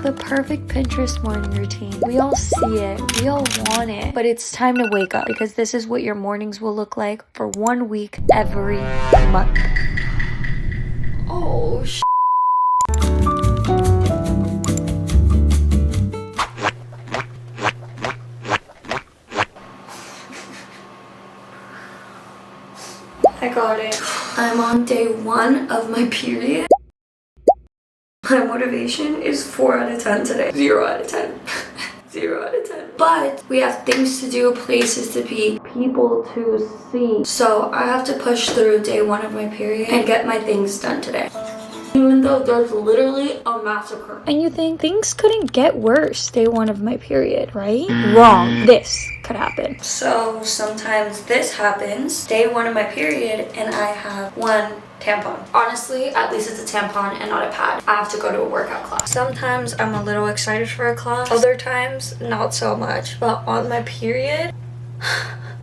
The perfect Pinterest morning routine. We all see it. We all want it. But it's time to wake up because this is what your mornings will look like for 1 week every month. Oh, I got it. I'm on day 1 of my period. My motivation is 4 out of 10 today. 0 out of 10. 0 out of 10. But we have things to do, places to be, people to see. So I have to push through day 1 of my period and get my things done today. Even though there's literally a massacre. And you think things couldn't get worse day 1 of my period, right? Wrong. This could happen. So sometimes this happens day 1 of my period and I have 1 tampon. Honestly, at least it's a tampon and not a pad. I have to go to a workout class. Sometimes I'm a little excited for a class. Other times, not so much. But on my period,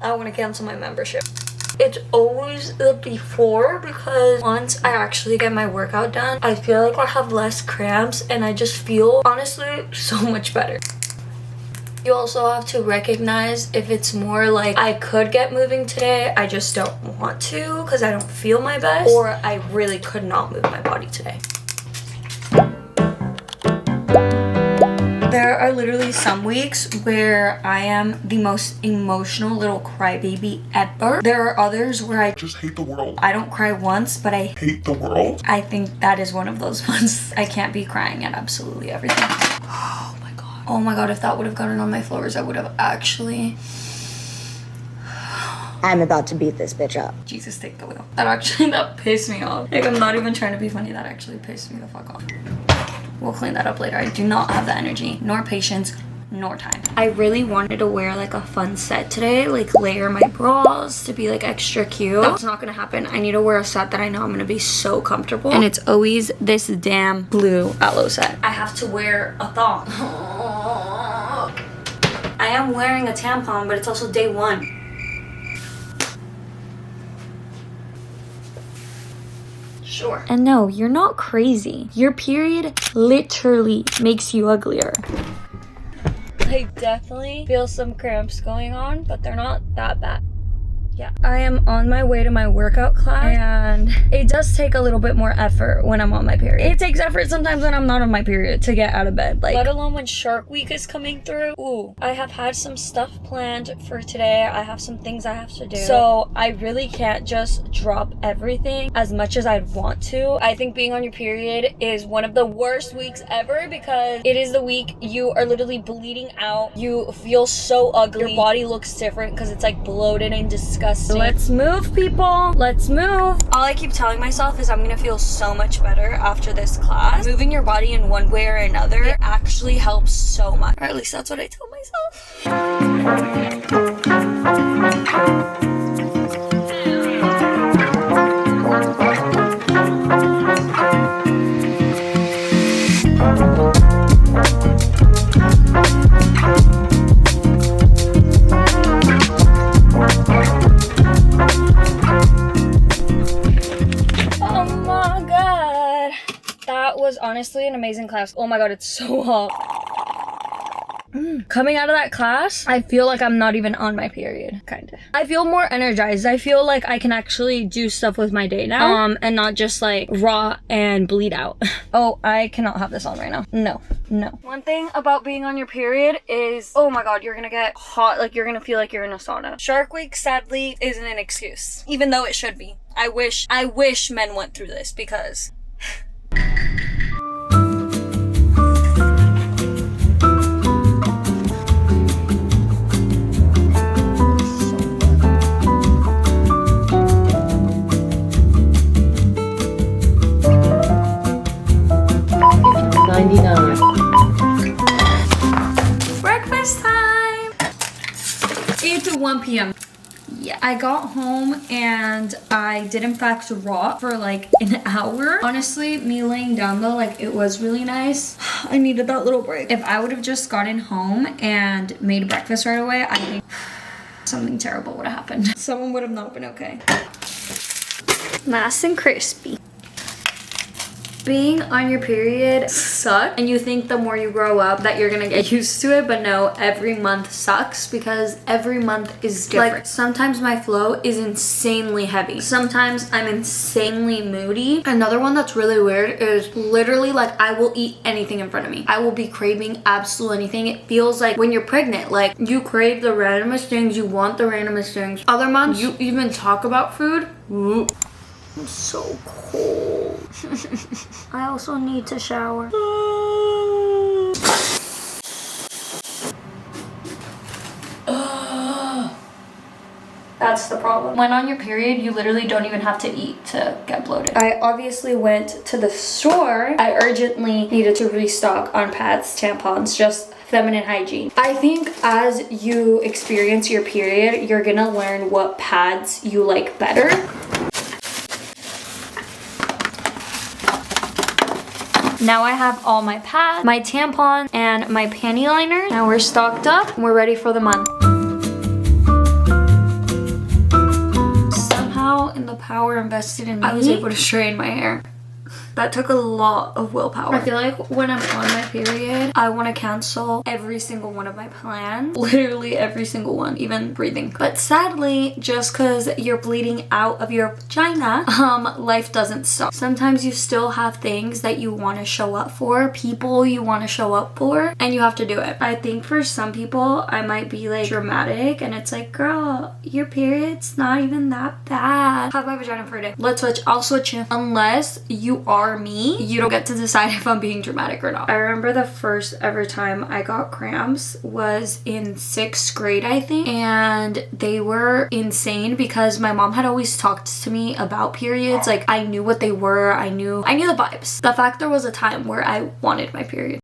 I want to cancel my membership. It's always the before because once I actually get my workout done, I feel like I have less cramps and I just feel, honestly, so much better. You also have to recognize if it's more like I could get moving today, I just don't want to because I don't feel my best, or I really could not move my body today. There are literally some weeks where I am the most emotional little crybaby ever. There are others where I just hate the world. I don't cry once, but I hate the world. I think that is one of those ones. I can't be crying at absolutely everything. Oh my god, if that would have gotten on my floors, I would have actually... I'm about to beat this bitch up. Jesus, take the wheel. That pissed me off. Like, I'm not even trying to be funny. That actually pissed me the fuck off. We'll clean that up later. I do not have the energy, nor patience, nor time. I really wanted to wear like a fun set today, like layer my bras to be like extra cute. That's not gonna happen. I need to wear a set that I know I'm gonna be so comfortable. And it's always this damn blue aloe set. I have to wear a thong. I am wearing a tampon, but it's also day 1. Sure. And no, you're not crazy. Your period literally makes you uglier. I definitely feel some cramps going on, but they're not that bad. Yeah, I am on my way to my workout class and it does take a little bit more effort when I'm on my period. It takes effort sometimes when I'm not on my period to get out of bed, like, let alone when Shark Week is coming through. Ooh, I have had some stuff planned for today. I have some things I have to do. So I really can't just drop everything as much as I'd want to. I think being on your period is one of the worst weeks ever because it is the week you are literally bleeding out. You feel so ugly. Your body looks different because it's like bloated and disgusting. Let's move, people. Let's move. All I keep telling myself is I'm gonna feel so much better after this class. Moving your body in one way or another, it actually helps so much. Or at least that's what I tell myself. Honestly, an amazing class. Oh my god, it's so hot. Coming out of that class, I feel like I'm not even on my period, kinda. I feel more energized. I feel like I can actually do stuff with my day now, and not just like raw and bleed out. Oh, I cannot have this on right now. No. One thing about being on your period is, oh my god, you're gonna get hot, like you're gonna feel like you're in a sauna. Shark Week, sadly, isn't an excuse, even though it should be. I wish men went through this because... Breakfast time! 8 to 1 p.m. Yeah, I got home and I did in fact rot for like an hour. Honestly, me laying down though, like it was really nice. I needed that little break. If I would have just gotten home and made breakfast right away, I think something terrible would have happened. Someone would have not been okay. Nice and crispy. Being on your period sucks, and you think the more you grow up that you're gonna get used to it, but no, every month sucks because every month is different. Like sometimes my flow is insanely heavy. Sometimes I'm insanely moody. Another one that's really weird is literally like I will eat anything in front of me. I will be craving absolutely anything. It feels like when you're pregnant, like you crave the randomest things, you want the randomest things. Other months, you even talk about food. Ooh. I'm so cold. I also need to shower. That's the problem. When on your period, you literally don't even have to eat to get bloated. I obviously went to the store. I urgently needed to restock on pads, tampons, just feminine hygiene. I think as you experience your period, you're gonna learn what pads you like better. Now I have all my pads, my tampons, and my panty liner. Now we're stocked up and we're ready for the month. Somehow in the power invested in me, I was able to straighten my hair. That took a lot of willpower. I feel like when I'm on my period, I want to cancel every single one of my plans. Literally every single one, even breathing. But sadly, just because you're bleeding out of your vagina, life doesn't stop. Sometimes you still have things that you want to show up for, people you want to show up for, and you have to do it. I think for some people, I might be like dramatic, and it's like, girl, your period's not even that bad. Have my vagina for a day. Let's switch. I'll switch you. Unless you are me, you don't get to decide if I'm being dramatic or not. I remember the first ever time I got cramps was in 6th grade, I think, and they were insane because my mom had always talked to me about periods. Like I knew what they were, I knew the vibes. The fact there was a time where I wanted my period.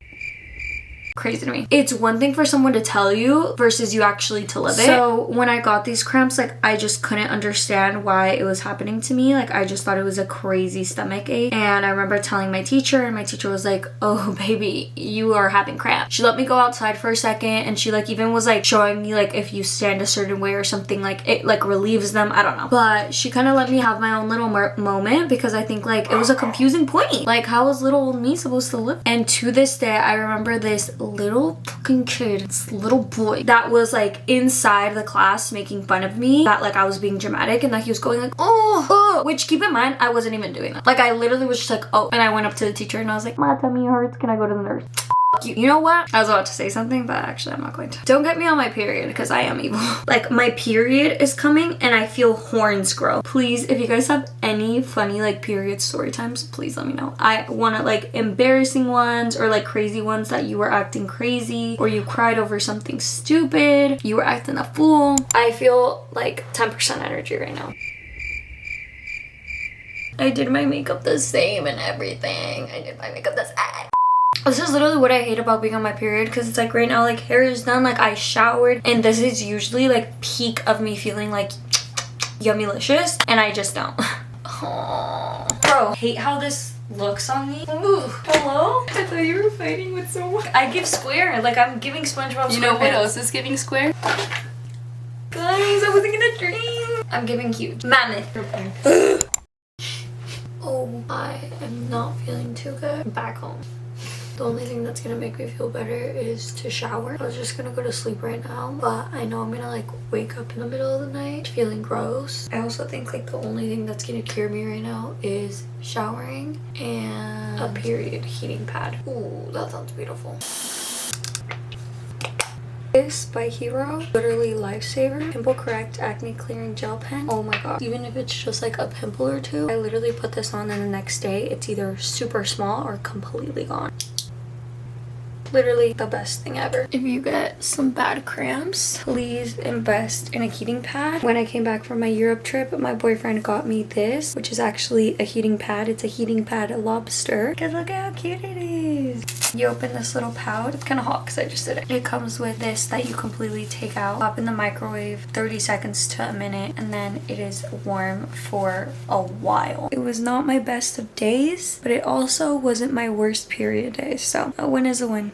Crazy to me. It's one thing for someone to tell you versus you actually to live it. So when I got these cramps, like I just couldn't understand why it was happening to me. Like I just thought it was a crazy stomach ache. And I remember telling my teacher, and my teacher was like, oh baby, you are having cramps. She let me go outside for a second, and she like even was like showing me like if you stand a certain way or something, like it like relieves them. I don't know. But she kind of let me have my own little moment because I think like it was a confusing point. Like how was little old me supposed to live? And to this day, I remember this little fucking kid, this little boy that was like inside the class making fun of me that like I was being dramatic and that he was going like, oh, which keep in mind, I wasn't even doing that. Like I literally was just like, oh, and I went up to the teacher and I was like, my tummy hurts, can I go to the nurse? You know what? I was about to say something, but actually I'm not going to. Don't get me on my period because I am evil. Like my period is coming and I feel horns grow. Please, if you guys have any funny like period story times, please let me know. I want to like embarrassing ones or like crazy ones that you were acting crazy or you cried over something stupid, you were acting a fool. I feel like 10% energy right now. I did my makeup the same and everything. I did my makeup the same. This is literally what I hate about being on my period because it's like right now like hair is done, like I showered, and this is usually like peak of me feeling like yummylicious, and I just don't. Oh. Bro, hate how this looks on me. Ooh. Hello? I thought you were fighting with someone. I give square, like I'm giving SpongeBob. You know what else is giving square? Guys, I wasn't gonna dream. I'm giving cute. Mammoth. Oh, I am not feeling too good. I'm back home. The only thing that's gonna make me feel better is to shower. I was just gonna go to sleep right now, but I know I'm gonna like wake up in the middle of the night feeling gross. I also think like the only thing that's gonna cure me right now is showering and a period heating pad. Ooh, that sounds beautiful. This by Hero, literally lifesaver. Pimple correct acne clearing gel pen. Oh my god. Even if it's just like a pimple or two, I literally put this on and the next day it's either super small or completely gone. Literally the best thing ever. If you get some bad cramps, please invest in a heating pad. When I came back from my Europe trip, my boyfriend got me this, which is actually a heating pad. It's a heating pad lobster. Because look how cute it is. You open this little pouch. It's kind of hot because I just did it. It comes with this that you completely take out, pop in the microwave 30 seconds to a minute, and then it is warm for a while. It was not my best of days, but it also wasn't my worst period days, so a win is a win.